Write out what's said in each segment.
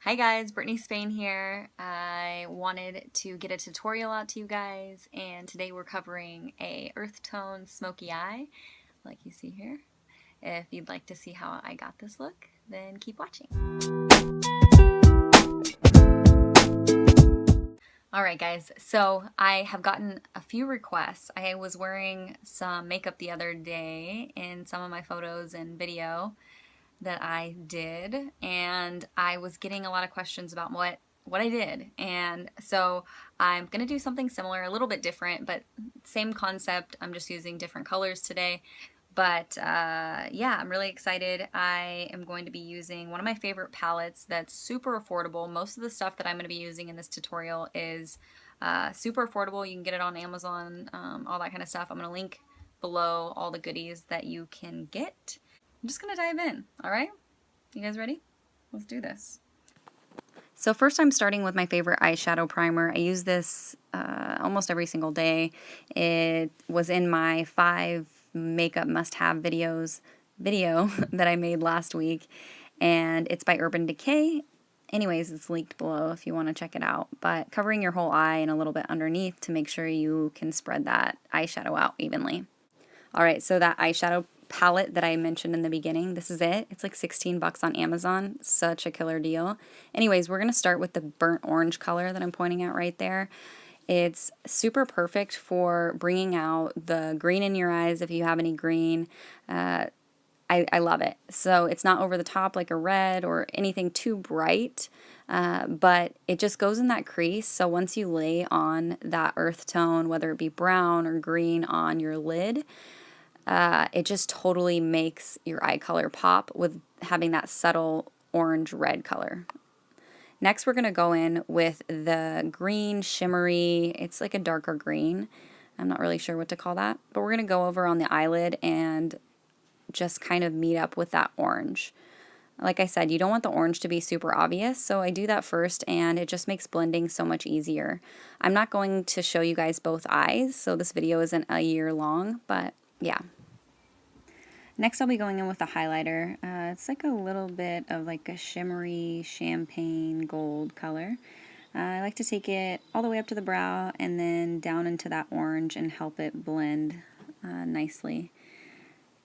Hi guys, Brittany Spain here. I wanted to get a tutorial out to you guys, and today we're covering a earth tone smoky eye, like you see here. If you'd like to see how I got this look, then keep watching. Alright guys, so I have gotten a few requests. I was wearing some makeup the other day in some of my photos and video that I did, and I was getting a lot of questions about what I did, and so I'm gonna do something similar, a little bit different, but same concept. I'm just using different colors today. But yeah, I'm really excited. I am going to be using one of my favorite palettes that's super affordable. Most of the stuff that I'm going to be using in this tutorial is super affordable. You can get it on Amazon, all that kind of stuff. I'm going to link below all the goodies that you can get. I'm just going to dive in, all right? You guys ready? Let's do this. So first I'm starting with my favorite eyeshadow primer. I use this almost every single day. It was in my 5 makeup must-have video that I made last week, and it's by Urban Decay. Anyways, it's linked below if you want to check it out. But covering your whole eye and a little bit underneath to make sure you can spread that eyeshadow out evenly. Alright, so that eyeshadow palette that I mentioned in the beginning, this is it. It's like 16 bucks on Amazon. Such a killer deal. Anyways, we're going to start with the burnt orange color that I'm pointing at right there. It's super perfect for bringing out the green in your eyes if you have any green. I love it. So it's not over the top like a red or anything too bright, but it just goes in that crease. So once you lay on that earth tone, whether it be brown or green on your lid, it just totally makes your eye color pop with having that subtle orange-red color. Next, we're going to go in with the green shimmery, it's like a darker green. I'm not really sure what to call that, but we're going to go over on the eyelid and just kind of meet up with that orange. Like I said, you don't want the orange to be super obvious, so I do that first, and it just makes blending so much easier. I'm not going to show you guys both eyes, so this video isn't a year long, but yeah. Next I'll be going in with the highlighter. It's like a little bit of like a shimmery champagne gold color. I like to take it all the way up to the brow and then down into that orange and help it blend nicely.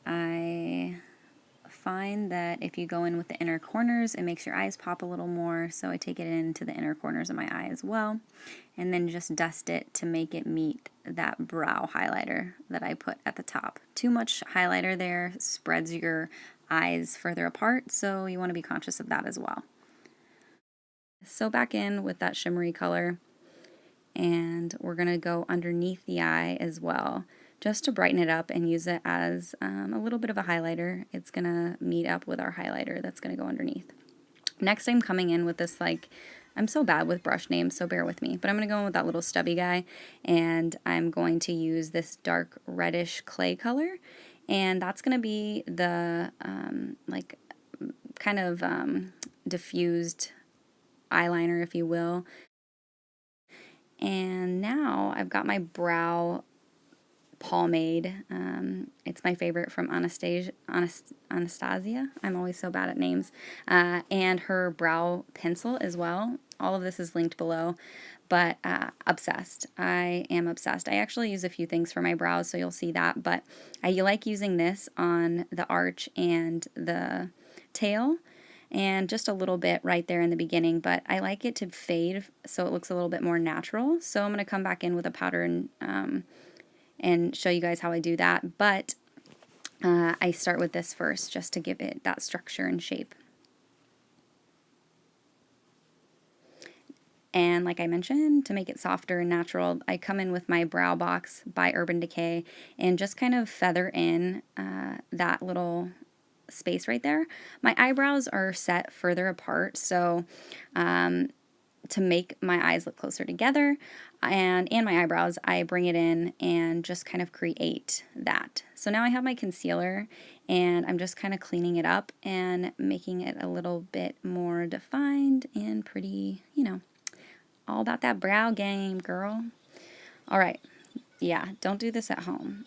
I find that if you go in with the inner corners, it makes your eyes pop a little more, so I take it into the inner corners of my eye as well, and then just dust it to make it meet that brow highlighter that I put at the top. Too much highlighter there spreads your eyes further apart, so you want to be conscious of that as well. So back in with that shimmery color, and we're going to go underneath the eye as well, just to brighten it up and use it as a little bit of a highlighter. It's going to meet up with our highlighter that's going to go underneath. Next, I'm coming in with this, like, I'm so bad with brush names, so bear with me, but I'm going to go in with that little stubby guy, and I'm going to use this dark reddish clay color, and that's going to be the, like, kind of diffused eyeliner, if you will. And now I've got my brow pomade. It's my favorite from Anastasia. I'm always so bad at names. And her brow pencil as well. All of this is linked below, but obsessed. I am obsessed. I actually use a few things for my brows, so you'll see that, but I like using this on the arch and the tail, and just a little bit right there in the beginning, but I like it to fade so it looks a little bit more natural. So I'm going to come back in with a powder and show you guys how I do that, but I start with this first just to give it that structure and shape. And like I mentioned, to make it softer and natural, I come in with my Brow Box by Urban Decay and just kind of feather in that little space right there. My eyebrows are set further apart, so to make my eyes look closer together and my eyebrows, I bring it in and just kind of create that. So now I have my concealer and I'm just kind of cleaning it up and making it a little bit more defined and pretty, you know, all about that brow game, girl. All right. Yeah, don't do this at home.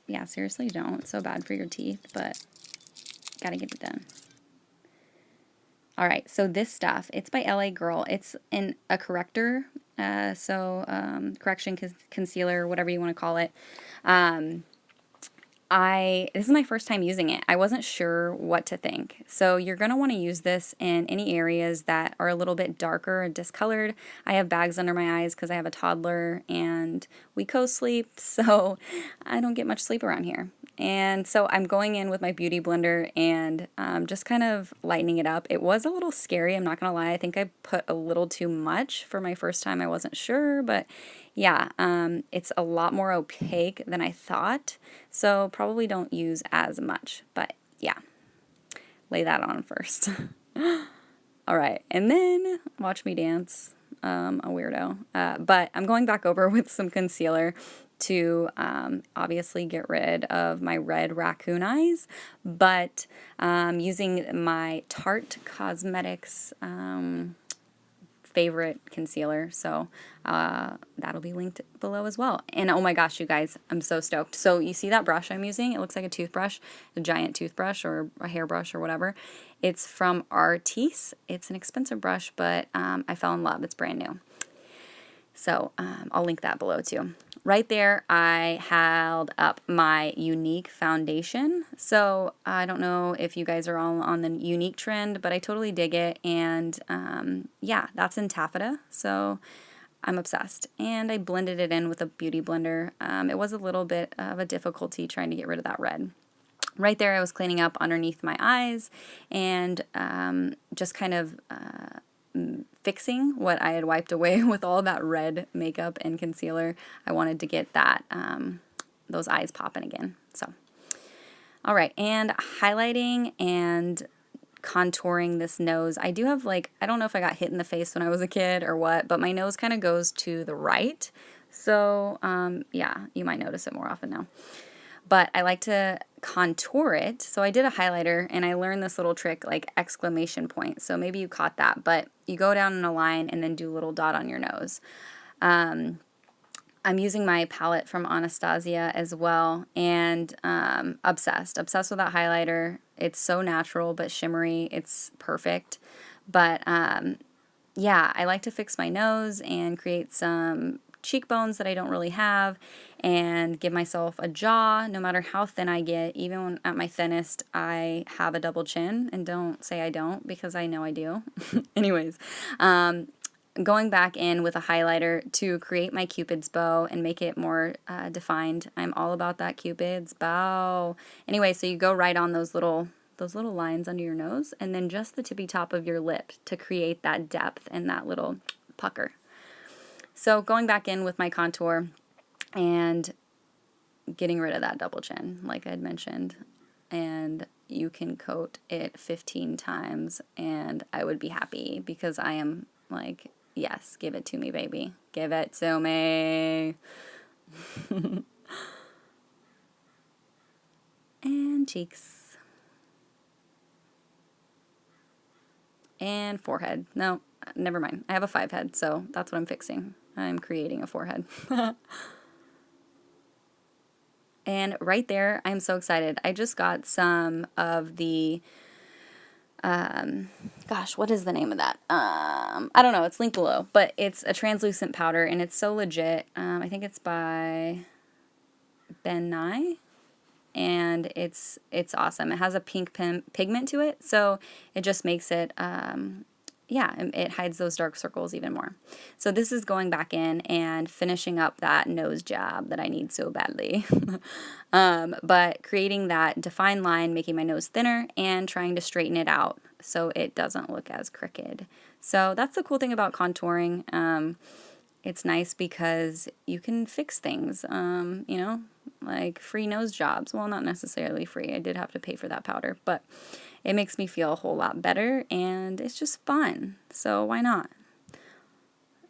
Yeah, seriously, don't. It's so bad for your teeth, but gotta get it done. All right, so this stuff, it's by LA Girl. It's in a corrector, correction concealer, whatever you want to call it. This is my first time using it. I wasn't sure what to think. So you're going to want to use this in any areas that are a little bit darker or discolored. I have bags under my eyes because I have a toddler and we co-sleep, so I don't get much sleep around here. And so I'm going in with my beauty blender and just kind of lightening it up. It was a little scary, I'm not going to lie. I think I put a little too much for my first time. I wasn't sure, but yeah, it's a lot more opaque than I thought, so probably don't use as much, but yeah, lay that on first. All right, and then watch me dance, a weirdo. But I'm going back over with some concealer to obviously get rid of my red raccoon eyes, but using my Tarte Cosmetics favorite concealer, so that'll be linked below as well. And oh my gosh, you guys, I'm so stoked. So you see that brush I'm using? It looks like a toothbrush, a giant toothbrush or a hairbrush or whatever. It's from Earthy. It's an expensive brush, but I fell in love. It's brand new. So I'll link that below too. Right there, I held up my Unique foundation. So I don't know if you guys are all on the Unique trend, but I totally dig it. And yeah, that's in taffeta. So I'm obsessed. And I blended it in with a beauty blender. It was a little bit of a difficulty trying to get rid of that red. Right there, I was cleaning up underneath my eyes and just kind of fixing what I had wiped away with all that red makeup and concealer. I wanted to get that those eyes popping again. So, all right, and highlighting and contouring this nose. I do have I don't know if I got hit in the face when I was a kid or what, but my nose kind of goes to the right. So, yeah, you might notice it more often now. But I like to contour it. So I did a highlighter and I learned this little trick, like exclamation point. So maybe you caught that, but you go down in a line and then do a little dot on your nose. I'm using my palette from Anastasia as well, and obsessed with that highlighter. It's so natural but shimmery. It's perfect. But yeah, I like to fix my nose and create some cheekbones that I don't really have and give myself a jaw no matter how thin I get. Even when at my thinnest, I have a double chin, and don't say I don't because I know I do. Anyways, going back in with a highlighter to create my Cupid's bow and make it more defined. I'm all about that Cupid's bow. Anyway, so you go right on those little lines under your nose and then just the tippy top of your lip to create that depth and that little pucker. So going back in with my contour and getting rid of that double chin, like I had mentioned, and you can coat it 15 times and I would be happy because I am like, yes, give it to me, baby. Give it to me. And cheeks. And forehead. No, never mind. I have a 5 head, so that's what I'm fixing. I'm creating a forehead. And right there, I'm so excited. I just got some of the, gosh, what is the name of that? I don't know. It's linked below, but it's a translucent powder, and it's so legit. I think it's by Ben Nye, and it's awesome. It has a pink pigment to it, so it just makes it, yeah, it hides those dark circles even more. So this is going back in and finishing up that nose job that I need so badly. But creating that defined line, making my nose thinner, and trying to straighten it out so it doesn't look as crooked. So that's the cool thing about contouring. It's nice because you can fix things, you know, like free nose jobs. Well, not necessarily free. I did have to pay for that powder, but it makes me feel a whole lot better, and it's just fun, so why not?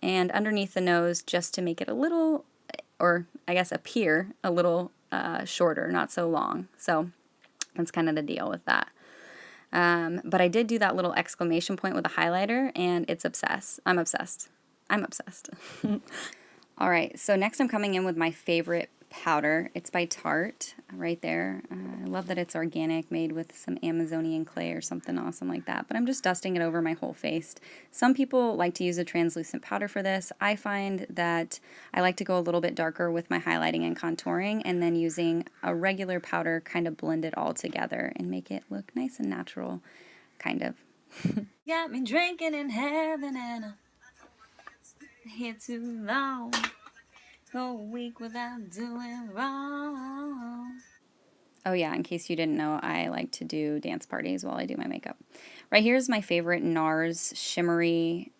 And underneath the nose, just to make it a little, or I guess appear a little shorter, not so long. So that's kind of the deal with that. But I did do that little exclamation point with a highlighter, and it's obsessed. I'm obsessed. I'm obsessed. All right, so next I'm coming in with my favorite powder. It's by Tarte, right there. I love that it's organic, made with some Amazonian clay or something awesome like that. But I'm just dusting it over my whole face. Some people like to use a translucent powder for this. I find that I like to go a little bit darker with my highlighting and contouring, and then using a regular powder, kind of blend it all together and make it look nice and natural, kind of. Got me drinking in heaven and I'm here too long. Go a week without doing wrong. Oh yeah, in case you didn't know, I like to do dance parties while I do my makeup. Right here is my favorite NARS shimmery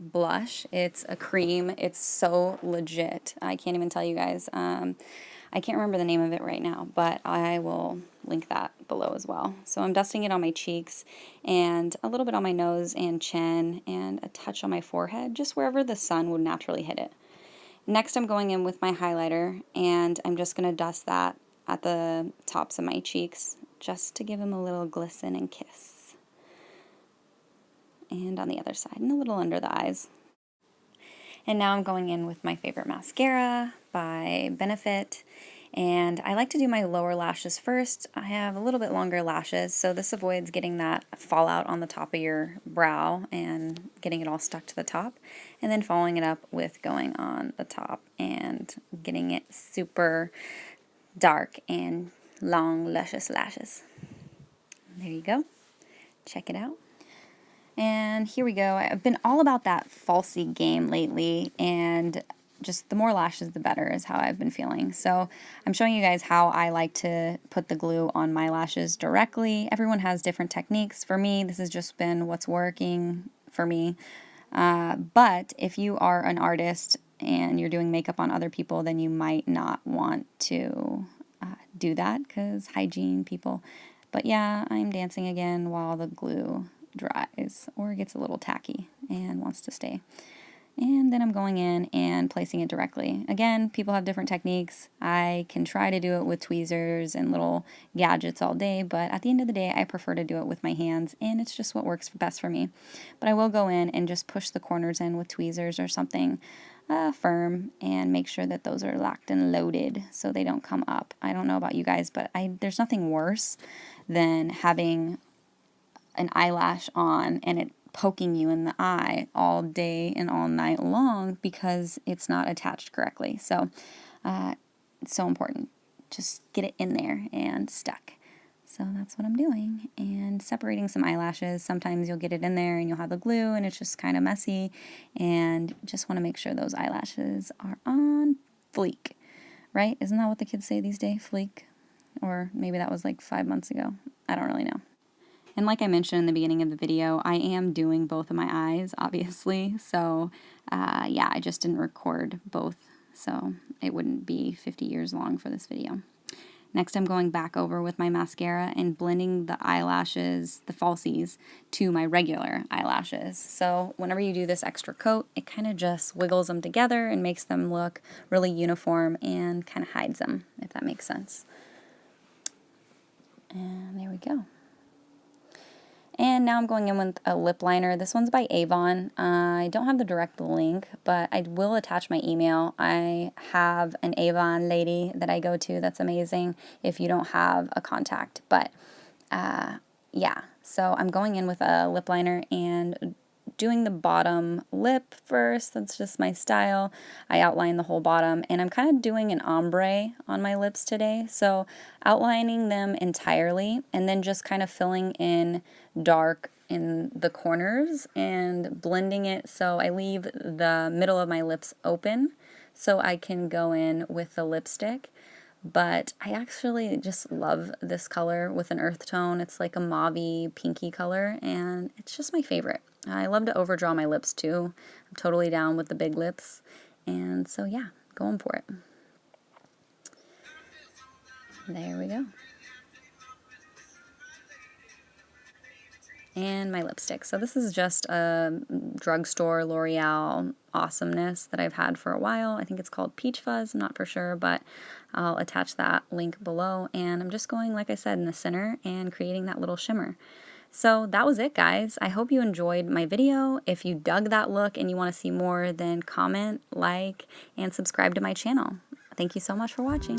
blush. It's a cream. It's so legit. I can't even tell you guys. I can't remember the name of it right now, but I will link that below as well. So I'm dusting it on my cheeks and a little bit on my nose and chin and a touch on my forehead, just wherever the sun would naturally hit it. Next, I'm going in with my highlighter, and I'm just going to dust that at the tops of my cheeks, just to give them a little glisten and kiss. And on the other side, and a little under the eyes. And now I'm going in with my favorite mascara by Benefit. And I like to do my lower lashes first. I have a little bit longer lashes, so this avoids getting that fallout on the top of your brow and getting it all stuck to the top. And then following it up with going on the top and getting it super dark and long, luscious lashes. There you go. Check it out. And here we go. I've been all about that falsie game lately, and just the more lashes the better is how I've been feeling. So I'm showing you guys how I like to put the glue on my lashes directly. Everyone has different techniques. For me, this has just been what's working for me. But if you are an artist and you're doing makeup on other people, then you might not want to do that because hygiene people. But yeah, I'm dancing again while the glue dries or gets a little tacky and wants to stay. And then I'm going in and placing it directly. Again, people have different techniques. I can try to do it with tweezers and little gadgets all day, but at the end of the day, I prefer to do it with my hands, and it's just what works best for me. But I will go in and just push the corners in with tweezers or something firm and make sure that those are locked and loaded so they don't come up. I don't know about you guys, but there's nothing worse than having an eyelash on and it poking you in the eye all day and all night long because it's not attached correctly. So it's so important. Just get it in there and stuck. So that's what I'm doing. And separating some eyelashes. Sometimes you'll get it in there and you'll have the glue and it's just kind of messy. And just want to make sure those eyelashes are on fleek. Right? Isn't that what the kids say these days? Fleek? Or maybe that was like 5 months ago. I don't really know. And like I mentioned in the beginning of the video, I am doing both of my eyes, obviously. So, yeah, I just didn't record both, so it wouldn't be 50 years long for this video. Next, I'm going back over with my mascara and blending the eyelashes, the falsies, to my regular eyelashes. So whenever you do this extra coat, it kind of just wiggles them together and makes them look really uniform and kind of hides them, if that makes sense. And there we go. And now I'm going in with a lip liner. This one's by Avon. I don't have the direct link, but I will attach my email. I have an Avon lady that I go to that's amazing if you don't have a contact. But yeah, so I'm going in with a lip liner and doing the bottom lip first. That's just my style. I outline the whole bottom, and I'm kind of doing an ombre on my lips today. So outlining them entirely and then just kind of filling in dark in the corners and blending it so I leave the middle of my lips open so I can go in with the lipstick. But I actually just love this color with an earth tone. It's like a mauve-y, pinky color, and it's just my favorite. I love to overdraw my lips too. I'm totally down with the big lips. And so yeah, going for it. There we go. And my lipstick. So this is just a drugstore L'Oreal awesomeness that I've had for a while. I think it's called Peach Fuzz. I'm not for sure, but I'll attach that link below. And I'm just going, like I said, in the center and creating that little shimmer. So that was it, guys. I hope you enjoyed my video. If you dug that look and you want to see more, then comment, like, and subscribe to my channel. thank you so much for watching.